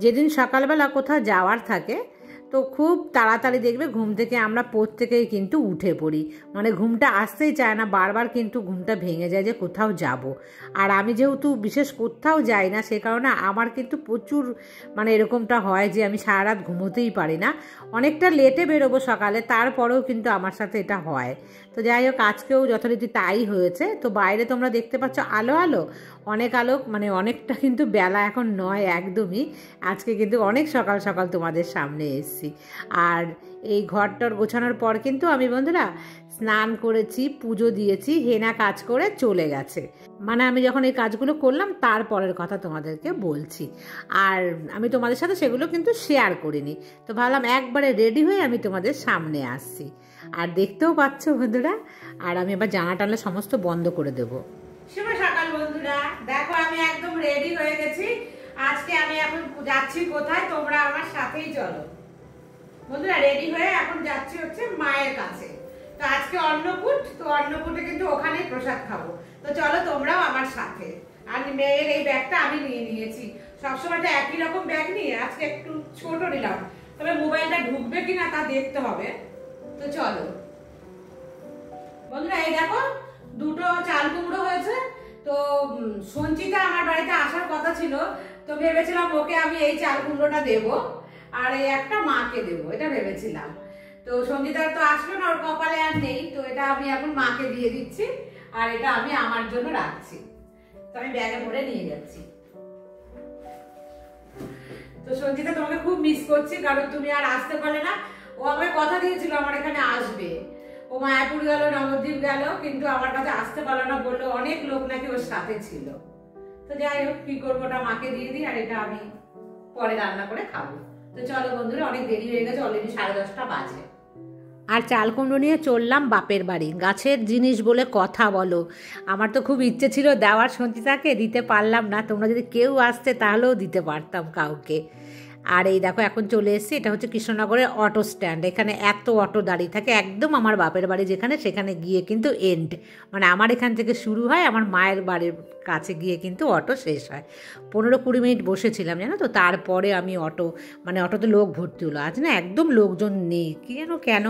যেদিন সকালবেলা কোথাও যাওয়ার থাকে তো খুব তাড়াতাড়ি দেখবে ঘুম থেকে আমরা প্রত্যেকেই কিন্তু উঠে পড়ি, মানে ঘুমটা আসতেই চায় না, বারবার কিন্তু ঘুমটা ভেঙে যায় যে কোথাও যাব। আর আমি যেহেতু বিশেষ কোথাও যাই না সে কারণে আমার কিন্তু প্রচুর মানে এরকমটা হয় যে আমি সারা রাত ঘুমোতেই পারি না, অনেকটা লেটে বেরোবো সকালে, তারপরেও কিন্তু আমার সাথে এটা হয়। তো যাই হোক আজকেও যথারীতি তাই হয়েছে। তো বাইরে তোমরা দেখতে পাচ্ছ আলো আলো, অনেক আলো, মানে অনেকটা কিন্তু বেলা এখন নয় একদমই, আজকে কিন্তু অনেক সকাল সকাল তোমাদের সামনে এসেছি। আর এই ঘরটর গোছানোর পর কিন্তু আমি বন্ধুরা স্নান করেছি, পুজো দিয়েছি, হেনা কাজ করে চলে গেছে, মানে আমি যখন এই কাজগুলো করলাম তারপরের কথা তোমাদেরকে বলছি। আর আমি তোমাদের সাথে সেগুলো কিন্তু শেয়ার করিনি, তো ভাবলাম একবারে রেডি হয়ে আমি তোমাদের সামনে আসছি। আর দেখতেও পাচ্ছ বন্ধুরা, আর আমি এবার জানা টানলে সমস্ত বন্ধ করে দেবো। শুভ সকাল বন্ধুরা, দেখো আমি একদম রেডি হয়ে গেছি। আজকে আমি এখন যাচ্ছি কোথায়, তোমরা আমার সাথেই চলো বন্ধুরা। রেডি হয়ে এখন যাচ্ছি হচ্ছে মায়ের কাছে। তো আজকে অন্নকূট, তো অন্নকূটে কিন্তু ওখানেই প্রসাদ খাবো, তো চলো তোমরাও আমার সাথে। আর মেয়ের এই ব্যাগটা আমি নিয়ে নিয়েছি, সবসময় তো একই রকম ব্যাগ নিয়ে আজকে একটু ছোট নিলাম, তবে মোবাইলটা ঢুকবে কিনা তা দেখতে হবে। তো চলো বন্ধুরা, এই দেখো দুটো চাল কুমড়ো হয়েছে। তো সঞ্চিতা আমার বাড়িতে আসার কথা ছিল, তো ভেবেছিলাম ওকে আমি এই চাল কুমড়োটা দেবো আর এই একটা মাকে দেবো, এটা ভেবেছিলাম। তো সঞ্চিতার তো আসলো না, ওর কপালে আর নেই, তো এটা আমি এখন মাকে দিয়ে দিচ্ছি আর এটা আমি আমার জন্য রাখছি। তো আমি ব্যাগে ভরে নিয়ে যাচ্ছি। তো সঞ্চিতা তোমাকে খুব মিস করছি, কারণ তুমি আর আসতে পারলে না। ও আমাকে কথা দিয়েছিল আমার এখানে আসবে, ও মায়াপুর গেল, নবদ্বীপ গেল, কিন্তু আমার কাছে আসতে পারলো না, বললো অনেক লোক নাকি ওর সাথে ছিল। তো যাই হোক কি করবো, ওটা মাকে দিয়ে দিই আর এটা আমি পরে রান্না করে খাবো। তো চলো বন্ধুরা, অনেক দেরি হয়ে গেছে, অলরেডি 10:30 বাজে। আর চাল কুমড়ো নিয়ে চললাম বাপের বাড়ি। গাছের জিনিস বলে কথা বলো, আমার তো খুব ইচ্ছে ছিল দেওয়ার, সঞ্চিতাকে দিতে পারলাম না। তোমরা যদি কেউ আসতে তাহলেও দিতে পারতাম কাউকে। আর এই দেখো এখন চলে এসেছি, এটা হচ্ছে কৃষ্ণনগরের অটো স্ট্যান্ড। এখানে এত অটো দাঁড়িয়ে থাকে, একদম আমার বাপের বাড়ি যেখানে সেখানে গিয়ে কিন্তু এন্ড, মানে আমার এখান থেকে শুরু হয়, আমার মায়ের বাড়ির কাছে গিয়ে কিন্তু অটো শেষ হয়। 15-20 মিনিট বসেছিলাম জানো তো, তারপরে আমি অটো, মানে অটোতে লোক ভর্তি হলো। আজ না একদম লোকজন নেই, কি যেন কেন।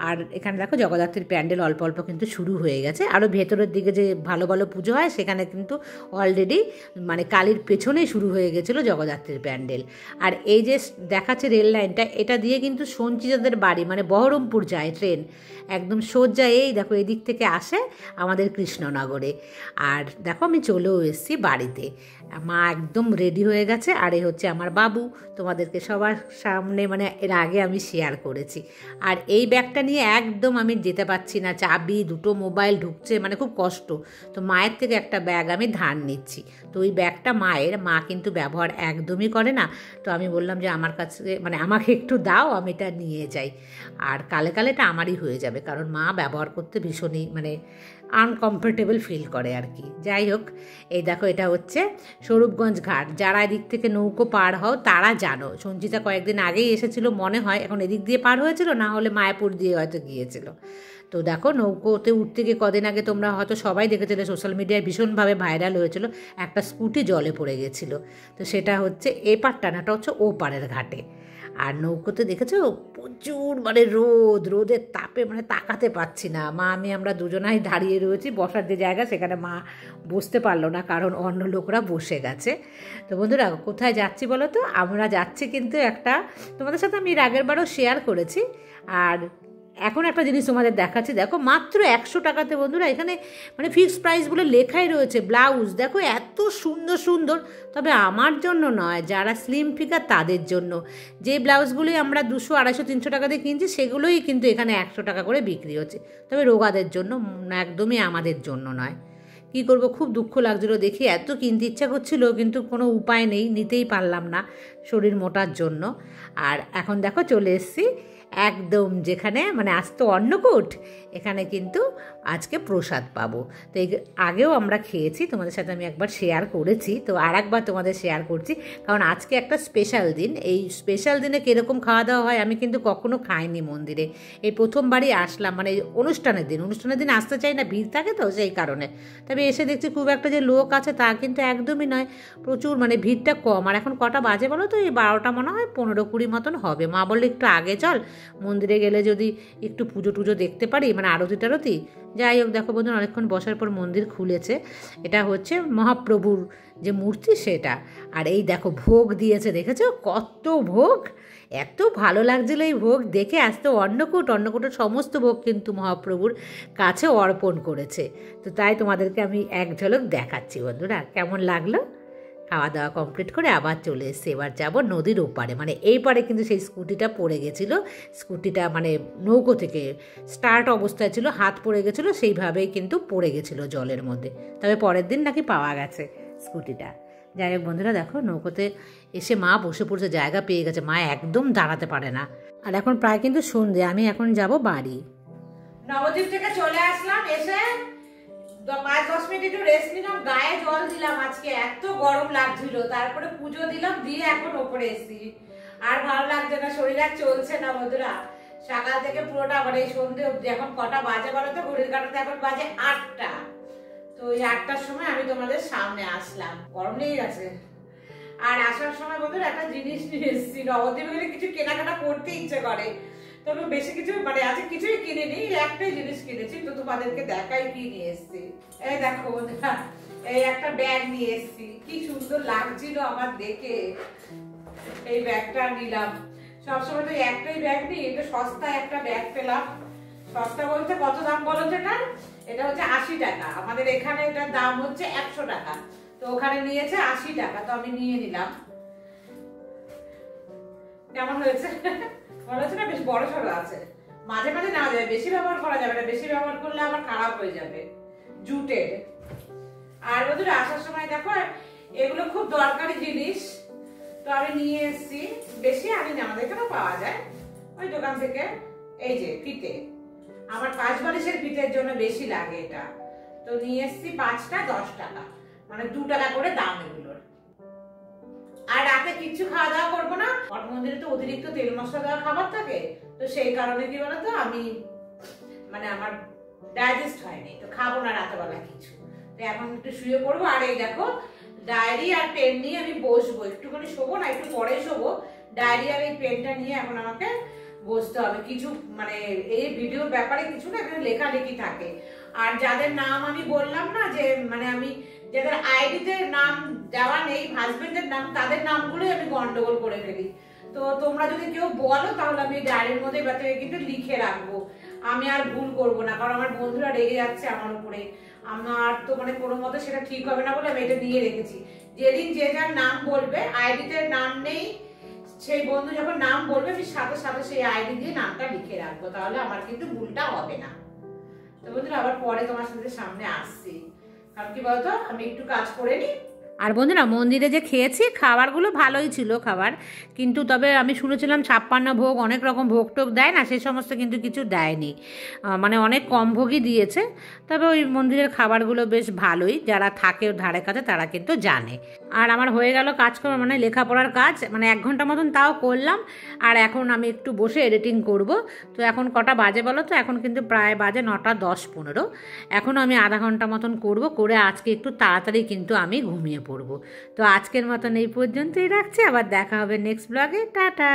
আর এখানে দেখো জগদ্ধাত্রীর প্যান্ডেল অল্প অল্প কিন্তু শুরু হয়ে গেছে। আরও ভেতরের দিকে যে ভালো ভালো পুজো হয় সেখানে কিন্তু অলরেডি মানে কালীর পেছনেই শুরু হয়ে গেছিলো জগদ্ধাত্রীর প্যান্ডেল। আর এই যে দেখাচ্ছে রেল লাইনটা, এটা দিয়ে কিন্তু সঞ্চিতাদের বাড়ি মানে বহরমপুর যায় ট্রেন, একদম সোজা এই দেখো এদিক থেকে আসে আমাদের কৃষ্ণনগরে। আর দেখো আমি চলেও এসেছি বাড়িতে, মা একদম রেডি হয়ে গেছে। আর এই হচ্ছে আমার বাবু, তোমাদেরকে সবার সামনে মানে এর আগে আমি শেয়ার করেছি। আর এই ব্যাগটা নিয়ে একদম আমি যেতে পারছি না, চাবি, দুটো মোবাইল ঢুকছে, মানে খুব কষ্ট। তো মায়ের থেকে একটা ব্যাগ আমি ধার নিচ্ছি। তো ওই ব্যাগটা মায়ের, মা কিন্তু ব্যবহার একদমই করে না। তো আমি বললাম যে আমার কাছে মানে আমাকে একটু দাও, আমি এটা নিয়ে যাই। আর কালে কালে এটা আমারই হয়ে যাবে, কারণ মা ব্যবহার করতে ভীষণই মানে আনকমফোর্টেবল ফিল করে আর কি। যাই হোক এই দেখো এটা হচ্ছে স্বরূপগঞ্জ ঘাট। যারা এদিক থেকে নৌকো পার হও তারা জানো, সঞ্চিতা কয়েকদিন আগেই এসেছিল মনে হয়, এখন এদিক দিয়ে পার হয়েছিল, না হলে মায়াপুর দিয়ে হয়তো গিয়েছিল। তো দেখো নৌকোতে উঠতে গিয়ে কদিন আগে তোমরা হয়তো সবাই দেখেছিলে, সোশ্যাল মিডিয়ায় ভীষণভাবে ভাইরাল হয়েছিল, একটা স্কুটি জলে পড়ে গেছিলো। তো সেটা হচ্ছে এ পারটা না, এটা হচ্ছে ও পারের ঘাটে। আর নৌকোতে দেখেছো প্রচুর মানে রোদের তাপে মানে তাকাতে পাচ্ছি না, মা আমি আমরা দুজনাই দাঁড়িয়ে রয়েছি, বসার যে জায়গা সেখানে মা বসতে পারলো না, কারণ অন্য লোকরা বসে গেছে। তো বন্ধুরা কোথায় যাচ্ছি বলো তো, আমরা যাচ্ছি কিন্তু একটা, তোমাদের সাথে আমি এর আগের বারও শেয়ার করেছি। আর এখন একটা জিনিস তোমাদের দেখাচ্ছি, দেখো মাত্র 100 টাকাতে বন্ধুরা, এখানে মানে ফিক্সড প্রাইস বলে লেখাই রয়েছে। ব্লাউজ দেখো এত সুন্দর সুন্দর, তবে আমার জন্য নয়, যারা স্লিম ফিগার তাদের জন্য। যে ব্লাউজগুলি আমরা 200, 250, 300 টাকা দিয়ে কিনছি সেগুলোই কিন্তু এখানে 100 টাকা করে বিক্রি হচ্ছে, তবে রোগাদের জন্য, একদমই আমাদের জন্য নয়। কী করবো, খুব দুঃখ লাগছিলো দেখি, এত কিনতে ইচ্ছা করছিল কিন্তু কোনো উপায় নেই, নিতেই পারলাম না শরীর মোটার জন্য। আর এখন দেখো চলে এসেছি একদম যেখানে মানে আজ তো অন্নকূট, এখানে কিন্তু আজকে প্রসাদ পাবো। তো এই আগেও আমরা খেয়েছি, তোমাদের সাথে আমি একবার শেয়ার করেছি, তো আর একবার তোমাদের শেয়ার করছি, কারণ আজকে একটা স্পেশাল দিন। এই স্পেশাল দিনে কীরকম খাওয়া দাওয়া হয় আমি কিন্তু কখনো খাইনি মন্দিরে, এই প্রথমবারই আসলাম, মানে অনুষ্ঠানের দিন আসতে চাই না, ভিড় থাকে তো সেই কারণে। তবে এসে দেখছি খুব একটা যে লোক আছে তা কিন্তু একদমই নয়, প্রচুর মানে ভিড়টা কম। আর এখন কটা বাজে বলো তো? এই 12টা মনে হয় 15-20 মতন হবে। মা বললে একটু আগে চল, মন্দিরে গেলে যদি একটু পুজো টুজো দেখতে পারি, মানে আরতি টারতি। যাই হোক, দেখো বন্ধুরা অনেকক্ষণ বসার পর মন্দির খুলেছে। এটা হচ্ছে মহাপ্রভুর যে মূর্তি সেটা। আর এই দেখো ভোগ দিয়েছে, দেখেছো কত ভোগ, এত ভালো লাগছিল এই ভোগ দেখে। আজ তো অন্নকূটের সমস্ত ভোগ কিন্তু মহাপ্রভুর কাছে অর্পণ করেছে। তো তাই তোমাদেরকে আমি এক ঝলক দেখাচ্ছি বন্ধুরা, কেমন লাগলো। খাওয়া দাওয়া কমপ্লিট করে আবার চলে এসছে, এবার যাব নদীর ওপারে, মানে এই পারে কিন্তু সেই স্কুটিটা পড়ে গেছিলো। স্কুটিটা মানে নৌকো থেকে স্টার্ট অবস্থায় ছিল, হাত পড়ে গেছিলো, সেইভাবেই কিন্তু পড়ে গেছিলো জলের মধ্যে। তবে পরের দিন নাকি পাওয়া গেছে স্কুটিটা। যাই হোক বন্ধুরা, দেখো নৌকোতে এসে মা বসে পড়ছে, জায়গা পেয়ে গেছে, মা একদম দাঁড়াতে পারে না। আর এখন প্রায় কিন্তু সন্ধ্যে, আমি এখন যাব বাড়ি। নবদ্বীপ থেকে চলে আসলাম, এসে 5-10 মিনিট একটু রেস্ট নিলাম, গায়ে জল দিলাম, আজকে এত গরম লাগছিল, তারপরে পুজো দিলাম, দিয়ে এখন ওপরে এসেছি। আর ভালো লাগছে না, শরীর আর চলছে না বন্ধুরা। সকাল থেকে পুরোটা মানে সন্ধ্যে অব্দি, এখন কটা বাজে বলো তো? ঘড়ির কাঁটাতে এখন বাজে 8টা। তো ওই 8টার সময় আমি তোমাদের সামনে আসলাম, গরম লেগে গেছে। আর আসার সময় বন্ধুরা একটা জিনিস নিয়ে এসেছি, নবদ্বীপে গেলে কিছু কেনাকাটা করতে ইচ্ছে করে, তবে বেশি কিছু মানে আজকে কিছুই কিনিনি, একটাই জিনিস কিনেছি, তো তোমাদেরকে দেখাই কি নিয়ে এসেছি। এই দেখো বন্ধুরা, এই একটা ব্যাগ নিয়ে এসেছি, কি সুন্দর লাগছিল আমার দেখে, এই ব্যাগটা নিলাম। সবসময় তো একটাই ব্যাগ নিই, এটা সস্তায় একটা ব্যাগ পেলাম। সস্তা বলতে কত দাম বলো তো? এটা হচ্ছে 80 টাকা, আমাদের এখানে এটার দাম হচ্ছে 100 টাকা, তো ওখানে নিয়েছে 80 টাকা, তো আমি নিয়ে নিলাম। কেমন হয়েছে মনে হচ্ছে না? বেশ বড় সড়ো আছে, মাঝে মাঝে নেওয়া যাবে, বেশি ব্যবহার করা যাবে না, বেশি ব্যবহার করলে আবার খারাপ হয়ে যাবে, জুটের। আর বন্ধুরা আসার সময় দেখো এগুলো খুব দরকারি জিনিস, তো আমি নিয়ে এসেছি, বেশি আনি না, আমাদের এখানে পাওয়া যায় ওই দোকান থেকে। এই যে ফিতে, আমার 5 বালিশের ফিতের জন্য বেশি লাগে এটা, তো নিয়ে এসেছি 5টা 10 টাকা, মানে 2 টাকা করে দাম এগুলোর। আর রাতে কিচ্ছু খাওয়া দাওয়া করবো না, মঠ মন্দিরে তো অতিরিক্ত তেল মশলা দেওয়া খাবার থাকে, তো সেই কারণে কি বলতো আমি মানে আমার ডাইজেস্ট হয়নি, তো খাবো না রাতেবেলা কিছু, তো এখন একটু শুয়ে পড়বো। আর এই দেখো ডায়েরি আর পেন নিয়ে আমি বসবো, একটুখানি শোবো না, একটু পরে শোবো, ডায়েরি আর এই পেনটা নিয়ে এখন আমাকে বসতে হবে। কিছু মানে এই ভিডিওর ব্যাপারে কিছু না এখানে লেখালেখি থাকে। আর যাদের নাম আমি বললাম না যে মানে আমি যাদের আইডিতে নাম দেওয়া নেই, হাজবেন্ডের নাম, তাদের নামগুলোই আমি গন্ডগোল করে ফেলি। তো তোমরা যদি কেউ বলো তাহলে আমি ডায়েরির মধ্যে ব্যাপারে কিন্তু লিখে রাখবো, আমি আর ভুল করবো না, কারণ আমার বন্ধুরা রেগে যাচ্ছে আমার উপরে, আমার তো মানে কোনো মতে সেটা ঠিক হবে না বলে আমি এটা দিয়ে রেখেছি। যেদিন যে যার নাম বলবে, আইডিতে নাম নেই, সেই বন্ধু যখন নাম বলবে আমি সাথে সাথে সেই আইডি দিয়ে নামটা লিখে রাখবো, তাহলে আমার কিন্তু ভুলটা হবে না। তো বন্ধুরা আবার পরে তোমার সাথে সামনে আসছি, কারণ কি বলতো আমি একটু কাজ করে নিই। আর বন্ধুরা মন্দিরে যে খেয়েছি খাবারগুলো ভালোই ছিল খাবার, কিন্তু তবে আমি শুনেছিলাম 56 ভোগ অনেক রকম ভোগ টোগ দেয় না, সেই সমস্ত কিন্তু কিছু দেয়নি, মানে অনেক কম ভোগই দিয়েছে। তবে ওই মন্দিরের খাবারগুলো বেশ ভালোই, যারা থাকে ধারে কাছে তারা কিন্তু জানে। আর আমার হয়ে গেল কাজকর্ম, মানে লেখাপড়ার কাজ, মানে 1 ঘন্টা মতন তাও করলাম। আর এখন আমি একটু বসে এডিটিং করব। তো এখন কটা বাজে বলো তো? এখন কিন্তু প্রায় বাজে 9টা 10-15। এখনও আমি আধা ঘন্টা মতন করব, করে আজকে একটু তাড়াতাড়ি কিন্তু আমি ঘুমিয়ে পড়বো। তো আজকের মতন এই পর্যন্তই রাখছি, আবার দেখা হবে নেক্সট ব্লগে, টাটা।